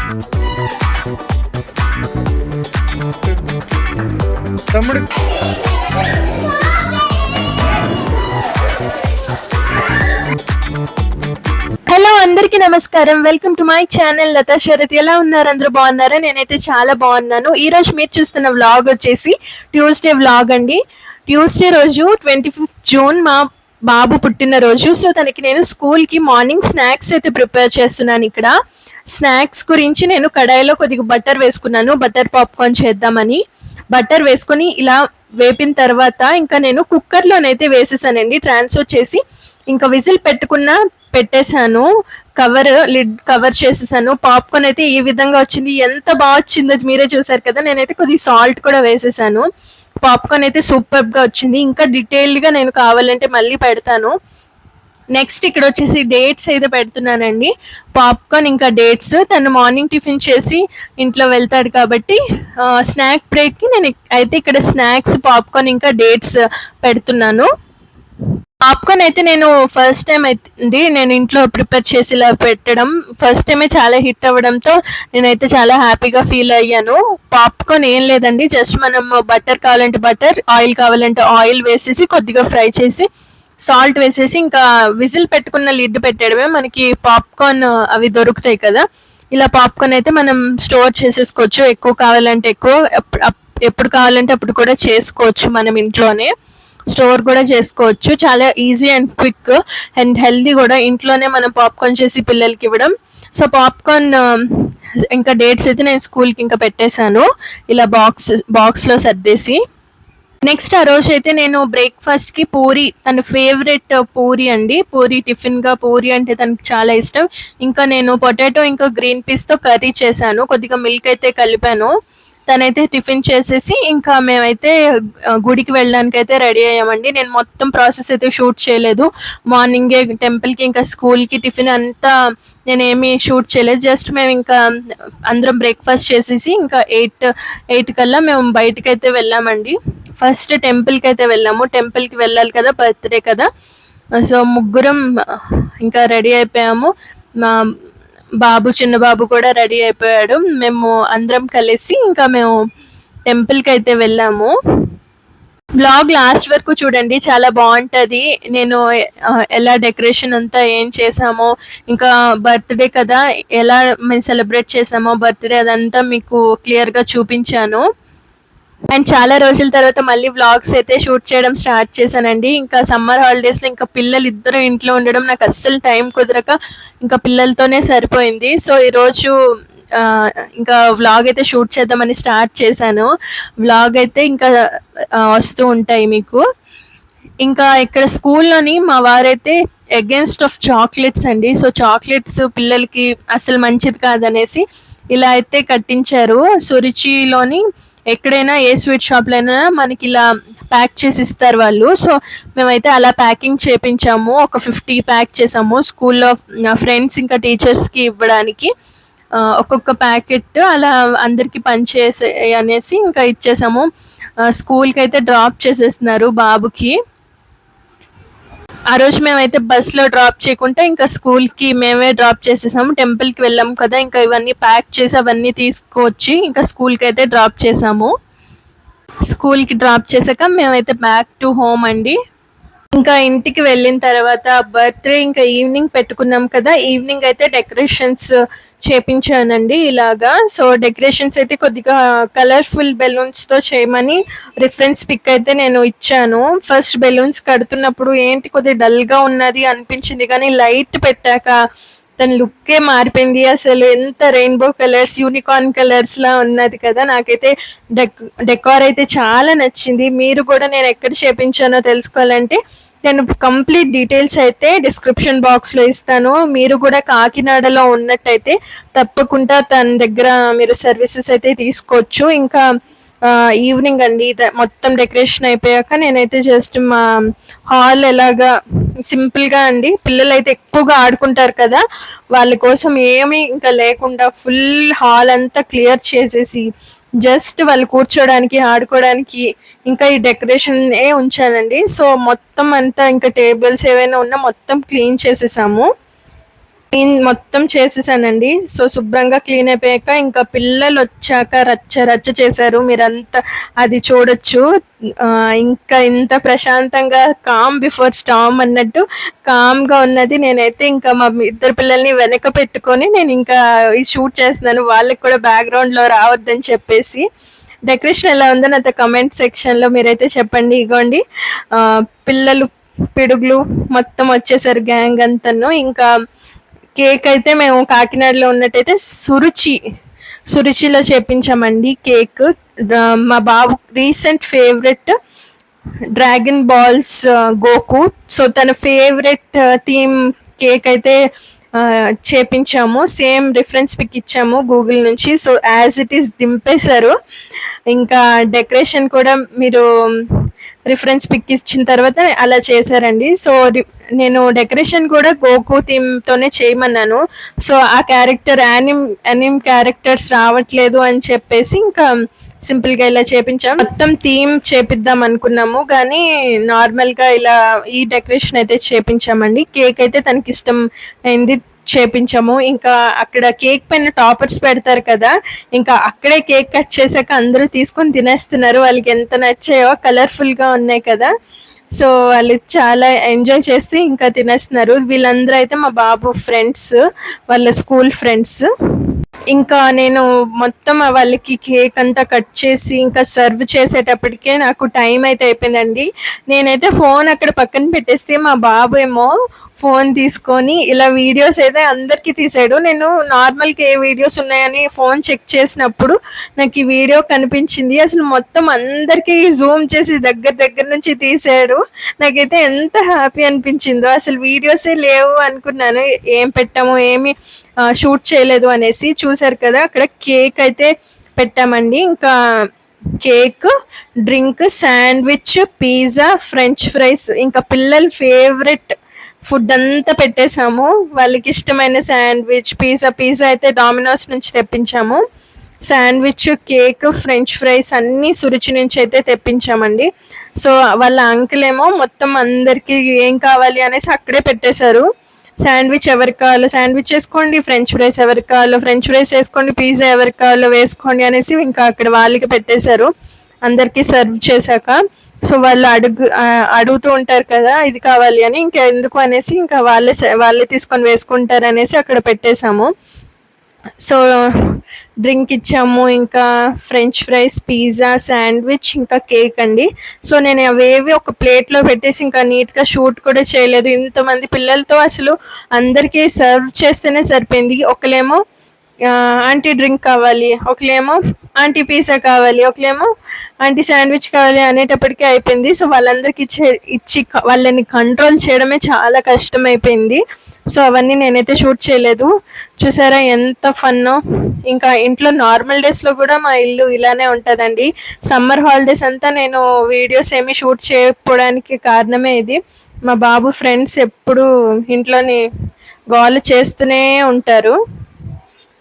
తమ్ముడు హలో అందరికీ నమస్కారం. Welcome to my channel Lata Sharath. ఎలా ఉన్నారు? అందరూ బాగున్నారా? నేనైతే చాలా బాగున్నాను. ఈ రోజు మీరు చూస్తున్న వ్లాగ్ వచ్చేసి ట్యూస్డే వ్లాగ్ అండి. ట్యూస్డే రోజు 25th జూన్ మా బాబు పుట్టినరోజు. సో తనకి నేను స్కూల్కి మార్నింగ్ స్నాక్స్ అయితే ప్రిపేర్ చేస్తున్నాను. ఇక్కడ స్నాక్స్ గురించి నేను కడాయిలో కొద్దిగా బటర్ వేసుకున్నాను, బటర్ పాప్కార్న్ చేద్దామని. బటర్ వేసుకొని ఇలా వేపిన తర్వాత ఇంకా నేను కుక్కర్లోనైతే వేసేసానండి. ట్రాన్స్ఫర్ చేసి ఇంకా విజిల్ పెట్టేశాను. లిడ్ కవర్ చేసేసాను. పాప్కార్న్ అయితే ఈ విధంగా వచ్చింది. ఎంత బాగా వచ్చిందో మీరే చూసారు కదా. నేనైతే కొద్దిగా సాల్ట్ కూడా వేసేసాను. పాప్కార్న్ అయితే సూపర్ గా వచ్చింది. ఇంకా డీటెయిల్డ్ గా నేను కావాలంటే మళ్ళీ పెడతాను. నెక్స్ట్ ఇక్కడ వచ్చేసి డేట్స్ అయితే పెడుతున్నానండి. పాప్కార్న్ ఇంకా డేట్స్. తను మార్నింగ్ టిఫిన్ చేసి ఇంట్లో వెళ్తాడు కాబట్టి స్నాక్ బ్రేక్కి నేను అయితే ఇక్కడ స్నాక్స్ పాప్కార్న్ ఇంకా డేట్స్ పెడుతున్నాను. పాప్కార్న్ అయితే నేను ఫస్ట్ టైం అయితే నేను ఇంట్లో ప్రిపేర్ చేసి ఇలా పెట్టడం ఫస్ట్ టైమే చాలా హిట్ అవ్వడంతో నేనైతే చాలా హ్యాపీగా ఫీల్ అయ్యాను. పాప్కార్న్ ఏం లేదండి, జస్ట్ మనం బటర్ కావాలంటే బటర్, ఆయిల్ కావాలంటే ఆయిల్ వేసేసి కొద్దిగా ఫ్రై చేసి సాల్ట్ వేసేసి ఇంకా విజిల్ పెట్టుకున్న లిడ్ పెట్టడమే. మనకి పాప్కార్న్ అవి దొరుకుతాయి కదా, ఇలా పాప్కార్న్ అయితే మనం స్టోర్ చేసేసుకోవచ్చు. ఎక్కువ కావాలంటే ఎక్కువ, ఎప్పుడు కావాలంటే అప్పుడు కూడా చేసుకోవచ్చు. మనం ఇంట్లోనే స్టోర్ కూడా చేసుకోవచ్చు. చాలా easy and quick and healthy కూడా. ఇంట్లోనే మనం పాప్కార్న్ చేసి పిల్లలకి ఇవ్వడం. సో పాప్కార్న్ ఇంకా డేట్స్ అయితే నేను స్కూల్కి ఇంకా పెట్టేశాను ఇలా బాక్స్లో సర్దేసి. నెక్స్ట్ ఆ రోజు అయితే నేను బ్రేక్ఫాస్ట్కి పూరి, తన ఫేవరెట్ పూరి అండి. పూరి టిఫిన్గా పూరి అంటే తనకి చాలా ఇష్టం. ఇంకా నేను పొటాటో ఇంకా గ్రీన్ పీస్తో కర్రీ చేశాను. కొద్దిగా మిల్క్ అయితే కలిపాను. తనైతే టిఫిన్ చేసేసి ఇంకా మేమైతే గుడికి వెళ్ళడానికి అయితే రెడీ అయ్యామండి. నేను మొత్తం ప్రాసెస్ అయితే షూట్ చేయలేదు. మార్నింగే టెంపుల్కి ఇంకా స్కూల్కి టిఫిన్ అంతా నేనేమి షూట్ చేయలేదు. జస్ట్ మేము ఇంకా అందరం బ్రేక్ఫాస్ట్ చేసేసి ఇంకా 8 కల్లా మేము బయటకు అయితే వెళ్ళామండి. ఫస్ట్ టెంపుల్కి అయితే వెళ్ళాము. టెంపుల్కి వెళ్ళాలి కదా, బర్త్డే కదా. సో ముగ్గురం ఇంకా రెడీ అయిపోయాము. మా బాబు, చిన్న బాబు కూడా రెడీ అయిపోయాడు. మేము అందరం కలిసి ఇంకా మేము టెంపుల్కి అయితే వెళ్ళాము. వ్లాగ్ లాస్ట్ వరకు చూడండి, చాలా బాగుంటుంది. నేను ఎలా డెకరేషన్ అంతా ఏం చేసామో, ఇంకా బర్త్డే కదా ఎలా మేము సెలబ్రేట్ చేసామో బర్త్డే అదంతా మీకు క్లియర్గా చూపించాను. అండ్ చాలా రోజుల తర్వాత మళ్ళీ వ్లాగ్స్ అయితే షూట్ చేయడం స్టార్ట్ చేశానండి. ఇంకా సమ్మర్ హాలిడేస్లో ఇంకా పిల్లలు ఇద్దరు ఇంట్లో ఉండడం నాకు అస్సలు టైం కుదరక ఇంకా పిల్లలతోనే సరిపోయింది. సో ఈరోజు ఇంకా వ్లాగ్ అయితే షూట్ చేద్దామని స్టార్ట్ చేశాను. వ్లాగ్ అయితే ఇంకా వస్తూ ఉంటాయి మీకు. ఇంకా ఇక్కడ స్కూల్లోని మా వారైతే అగేన్స్ట్ ఆఫ్ చాక్లెట్స్ అండి. సో చాక్లెట్స్ పిల్లలకి అసలు మంచిది కాదనేసి ఇలా అయితే కట్టించారు. సురుచిలోని ఎక్కడైనా ఏ స్వీట్ షాప్లో అయినా మనకి ఇలా ప్యాక్ చేసి ఇస్తారు వాళ్ళు. సో మేమైతే అలా ప్యాకింగ్ చేపించాము. ఒక 50 ప్యాక్ చేసాము స్కూల్లో ఫ్రెండ్స్ ఇంకా టీచర్స్కి ఇవ్వడానికి. ఒక్కొక్క ప్యాకెట్ అలా అందరికీ పంచేసే అనేసి ఇంకా ఇచ్చేసాము. స్కూల్కి అయితే డ్రాప్ చేసేస్తున్నారు బాబుకి. ఆ రోజు మేమైతే బస్లో డ్రాప్ చేయకుండా ఇంకా స్కూల్కి మేమే డ్రాప్ చేసేసాము. టెంపుల్కి వెళ్ళాము కదా, ఇంకా ఇవన్నీ ప్యాక్ చేసి అవన్నీ తీసుకొచ్చి ఇంకా స్కూల్కి అయితే డ్రాప్ చేసాము. స్కూల్కి డ్రాప్ చేసాక మేమైతే బ్యాక్ టు హోమ్ అండి. ఇంకా ఇంటికి వెళ్ళిన తర్వాత బర్త్డే ఇంకా ఈవినింగ్ పెట్టుకున్నాం కదా, ఈవినింగ్ అయితే డెకరేషన్స్ చేపించానండి ఇలాగా. సో డెకరేషన్స్ అయితే కొద్దిగా కలర్ఫుల్ బెలూన్స్తో చేయమని రిఫరెన్స్ పిక్ అయితే నేను ఇచ్చాను. ఫస్ట్ బెలూన్స్ కడుతున్నప్పుడు ఏంటి కొద్దిగా డల్గా ఉన్నది అనిపించింది, కానీ లైట్ పెట్టాక తన లుక్కే మారిపోయింది. అసలు ఎంత రెయిన్బో కలర్స్, యూనికార్న్ కలర్స్ లా ఉన్నది కదా. నాకైతే డెకార్ అయితే చాలా నచ్చింది. మీరు కూడా నేను ఎక్కడ చేపించానో తెలుసుకోవాలంటే నేను కంప్లీట్ డీటెయిల్స్ అయితే డిస్క్రిప్షన్ బాక్స్లో ఇస్తాను. మీరు కూడా కాకినాడలో ఉన్నట్టయితే తప్పకుండా తన దగ్గర మీరు సర్వీసెస్ అయితే తీసుకోవచ్చు. ఇంకా ఈవినింగ్ అండి మొత్తం డెకరేషన్ అయిపోయాక నేనైతే జస్ట్ మా హాల్ ఎలాగా సింపుల్గా అండి, పిల్లలు అయితే ఎక్కువగా ఆడుకుంటారు కదా, వాళ్ళ కోసం ఏమీ ఇంకా లేకుండా ఫుల్ హాల్ అంతా క్లియర్ చేసేసి జస్ట్ వాళ్ళు కూర్చోడానికి ఆడుకోవడానికి ఇంకా ఈ డెకరేషన్ ఉంచానండి. సో మొత్తం అంతా ఇంకా టేబుల్స్ ఏవైనా ఉన్నా మొత్తం క్లీన్ చేసేసాము. మొత్తం చేసేసానండి. సో శుభ్రంగా క్లీన్ అయిపోయాక ఇంకా పిల్లలు వచ్చాక రచ్చ రచ్చ చేశారు. మీరంతా అది చూడొచ్చు. ఇంకా ఇంత ప్రశాంతంగా కామ్ బిఫోర్ స్టామ్ అన్నట్టు కామ్గా ఉన్నది. నేనైతే ఇంకా మా ఇద్దరు పిల్లల్ని వెనక పెట్టుకొని నేను ఇంకా ఈ షూట్ చేస్తున్నాను, వాళ్ళకి కూడా బ్యాక్గ్రౌండ్లో రావద్దని చెప్పేసి. డెకరేషన్ ఎలా ఉందో నాతో కమెంట్ సెక్షన్లో మీరైతే చెప్పండి. ఇగోండి పిల్లలు పిడుగులు మొత్తం వచ్చేసారు గ్యాంగ్ అంతను. ఇంకా కేక్ అయితే మేము కాకినాడలో ఉన్నట్టయితే సురుచిలో చేపించామండి కేక్. మా బాబు recent favourite dragon balls Goku. So తన ఫేవరెట్ థీమ్ కేక్ అయితే చేపించాము. సేమ్ రిఫరెన్స్ పిక్ ఇచ్చాము గూగుల్ నుంచి. సో యాజ్ ఇట్ ఈస్ దింపేశారు. ఇంకా డెకరేషన్ కూడా మీరు రిఫరెన్స్ పిక్ ఇచ్చిన తర్వాత అలా చేశారండి. సో నేను డెకరేషన్ కూడా గోకు థీమ్తోనే చేయమన్నాను. సో ఆ క్యారెక్టర్ యానిమ్ క్యారెక్టర్స్ రావట్లేదు అని చెప్పేసి ఇంకా సింపుల్గా ఇలా చేపించాం. మొత్తం థీమ్ చేపిద్దాం అనుకున్నాము కానీ నార్మల్గా ఇలా ఈ డెకరేషన్ అయితే చేపించామండి. కేక్ అయితే తనకి ఇష్టం అయింది చేపించాము. ఇంకా అక్కడ కేక్ పైన టాపర్స్ పెడతారు కదా, ఇంకా అక్కడే కేక్ కట్ చేశాక అందరూ తీసుకొని తినేస్తున్నారు. వాళ్ళకి ఎంత నచ్చాయో, కలర్ఫుల్గా ఉన్నాయి కదా. సో వాళ్ళు చాలా ఎంజాయ్ చేసి ఇంకా తినేస్తున్నారు. వీళ్ళందరూ అయితే మా బాబు ఫ్రెండ్స్, వాళ్ళ స్కూల్ ఫ్రెండ్స్. ఇంకా నేను మొత్తం వాళ్ళకి కేక్ అంతా కట్ చేసి ఇంకా సర్వ్ చేసేటప్పటికే నాకు టైం అయితే అయిపోయిందండి. నేనైతే ఫోన్ అక్కడ పక్కన పెట్టేస్తే మా బాబు ఏమో ఫోన్ తీసుకొని ఇలా వీడియోస్ అయితే అందరికీ తీసాడు. నేను నార్మల్గా ఏ వీడియోస్ ఉన్నాయని ఫోన్ చెక్ చేసినప్పుడు నాకు ఈ వీడియో కనిపించింది. అసలు మొత్తం అందరికీ జూమ్ చేసి దగ్గర నుంచి తీసాడు. నాకైతే ఎంత హ్యాపీ అనిపించిందో. అసలు వీడియోసే లేవు అనుకున్నాను, ఏం పెట్టాము ఏమి షూట్ చేయలేదు అనేసి. చూసారు కదా అక్కడ కేక్ అయితే పెట్టామండి. ఇంకా cake, drink, sandwich, pizza, French fries, ఇంకా పిల్లల ఫేవరెట్ ఫుడ్ అంతా పెట్టేశాము. వాళ్ళకి ఇష్టమైన శాండ్విచ్, పిజ్జా అయితే డామినోస్ నుంచి తెప్పించాము. శాండ్విచ్, కేక్, ఫ్రెంచ్ ఫ్రైస్ అన్నీ సురుచి నుంచి అయితే తెప్పించామండి. సో వాళ్ళ అంకుల్ ఏమో మొత్తం అందరికీ ఏం కావాలి అనేసి అక్కడే పెట్టేశారు. శాండ్విచ్ ఎవరికి కావాలో శాండ్విచ్ వేసుకోండి, ఫ్రెంచ్ ఫ్రైస్ ఎవరికి కావాలో ఫ్రెంచ్ ఫ్రైస్ వేసుకోండి, పిజ్జా ఎవరికి కావాలో వేసుకోండి అనేసి ఇంకా అక్కడ వాళ్ళకి పెట్టేశారు అందరికీ సర్వ్ చేశాక. సో వాళ్ళు అడుగుతూ ఉంటారు కదా ఇది కావాలి అని, ఇంకా ఎందుకు అనేసి ఇంకా వాళ్ళే తీసుకొని వేసుకుంటారు అనేసి అక్కడ పెట్టేశాము. సో డ్రింక్ ఇచ్చాము, ఇంకా ఫ్రెంచ్ ఫ్రైస్, పిజ్జా, శాండ్విచ్, ఇంకా కేక్ అండి. సో నేను అవేవి ఒక ప్లేట్లో పెట్టేసి ఇంకా నీట్గా షూట్ కూడా చేయలేదు. ఇంతమంది పిల్లలతో అసలు అందరికీ సర్వ్ చేస్తేనే సరిపోయింది. ఒకలేమో ఆంటీ డ్రింక్ కావాలి, ఒకలేమో ఆంటీ పిజ్జా కావాలి, ఒకలేమో ఆంటీ శాండ్విచ్ కావాలి అనేటప్పటికీ అయిపోయింది. సో వాళ్ళందరికీ ఇచ్చి వాళ్ళని కంట్రోల్ చేయడమే చాలా కష్టమైపోయింది. సో అవన్నీ నేనైతే షూట్ చేయలేదు. చూసారా ఎంత ఫన్నో. ఇంకా ఇంట్లో నార్మల్ డేస్లో కూడా మా ఇల్లు ఇలానే ఉంటుందండి. సమ్మర్ హాలిడేస్ అంతా నేను వీడియోస్ ఏమి షూట్ చేయకపోవడానికి కారణమే ఇది. మా బాబు ఫ్రెండ్స్ ఎప్పుడు ఇంట్లోని గోల చేస్తూనే ఉంటారు.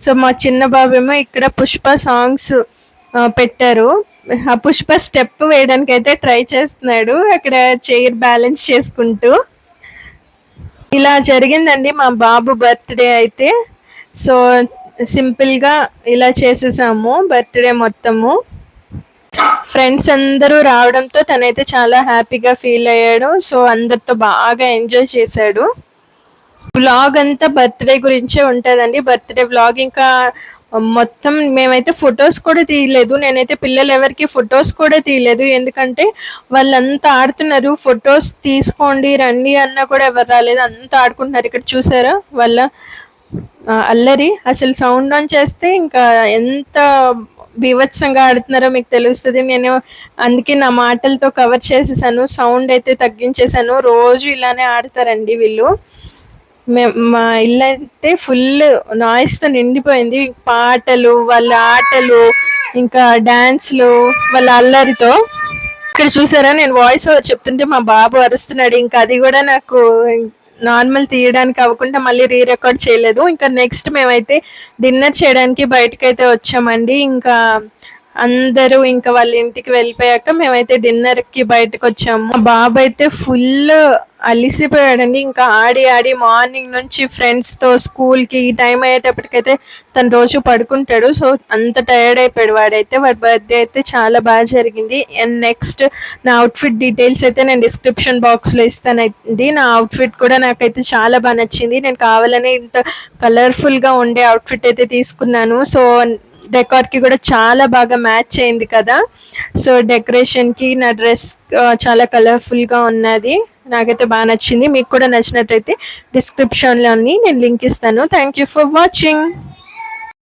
సో మా చిన్న బాబు ఏమో ఇక్కడ పుష్ప సాంగ్స్ పెట్టారు. ఆ పుష్ప స్టెప్ వేయడానికి అయితే ట్రై చేస్తున్నాడు అక్కడ చైర్ బ్యాలెన్స్ చేసుకుంటూ. ఇలా జరిగిందండి మా బాబు బర్త్డే అయితే. సో సింపుల్గా ఇలా చేసేసాము బర్త్డే మొత్తము. ఫ్రెండ్స్ అందరూ రావడంతో తనైతే చాలా హ్యాపీగా ఫీల్ అయ్యాడు. సో అందరితో బాగా ఎంజాయ్ చేశాడు. వ్లాగ్ అంతా బర్త్డే గురించే ఉంటుందండి. బర్త్డే వ్లాగ్ ఇంకా మొత్తం మేమైతే ఫొటోస్ కూడా తీయలేదు. నేనైతే పిల్లలు ఎవరికి ఫొటోస్ కూడా తీయలేదు, ఎందుకంటే వాళ్ళంతా ఆడుతున్నారు. ఫొటోస్ తీసుకోండి రండి అన్నా కూడా ఎవరు రాలేదు, అంతా ఆడుకుంటున్నారు. ఇక్కడ చూసారా వాళ్ళ అల్లరి. అసలు సౌండ్ ఆన్ చేస్తే ఇంకా ఎంత బీభత్సంగా ఆడుతున్నారో మీకు తెలుస్తుంది. నేను అందుకే నా మాటలతో కవర్ చేసేసాను, సౌండ్ అయితే తగ్గించేసాను. రోజు ఇలానే ఆడతారండి వీళ్ళు. మా ఇల్లు అయితే ఫుల్ నాయిస్తో నిండిపోయింది. పాటలు, వాళ్ళ ఆటలు, ఇంకా డాన్స్లు, వాళ్ళ అల్లరితో. ఇక్కడ చూసారా నేను వాయిస్ ఓవర్ చెప్తుంటే మా బాబు అరుస్తున్నాడు. ఇంకా అది కూడా నాకు నార్మల్ తీయడానికి అవ్వకుండా మళ్ళీ రికార్డ్ చేయలేదు. ఇంకా నెక్స్ట్ మేమైతే డిన్నర్ చేయడానికి బయటకైతే వచ్చామండి. ఇంకా అందరూ ఇంకా వాళ్ళ ఇంటికి వెళ్ళిపోయాక మేమైతే డిన్నర్కి బయటకు వచ్చాము. మా బాబు అయితే ఫుల్ అలిసిపోయాడండి. ఇంకా ఆడి ఆడి మార్నింగ్ నుంచి ఫ్రెండ్స్తో స్కూల్కి ఈ టైం అయ్యేటప్పటికైతే తను రోజు పడుకుంటాడు. సో అంత టైర్డ్ అయిపోయాడు వాడైతే. వాడి బర్త్డే అయితే చాలా బాగా జరిగింది. అండ్ నెక్స్ట్ నా అవుట్ఫిట్ డీటెయిల్స్ అయితే నేను డిస్క్రిప్షన్ బాక్స్లో ఇస్తానండి. నా అవుట్ఫిట్ కూడా నాకైతే చాలా బాగా నచ్చింది. నేను కావాలనే ఇంత కలర్ఫుల్గా ఉండే అవుట్ఫిట్ అయితే తీసుకున్నాను. సో డెకార్కి కూడా చాలా బాగా మ్యాచ్ అయింది కదా. సో డెకరేషన్కి నా డ్రెస్ చాలా కలర్ఫుల్గా ఉన్నది. నాకైతే బాగా నచ్చింది. మీకు కూడా నచ్చినట్టయితే డిస్క్రిప్షన్లోని నేను లింక్ ఇస్తాను. Thank you for watching.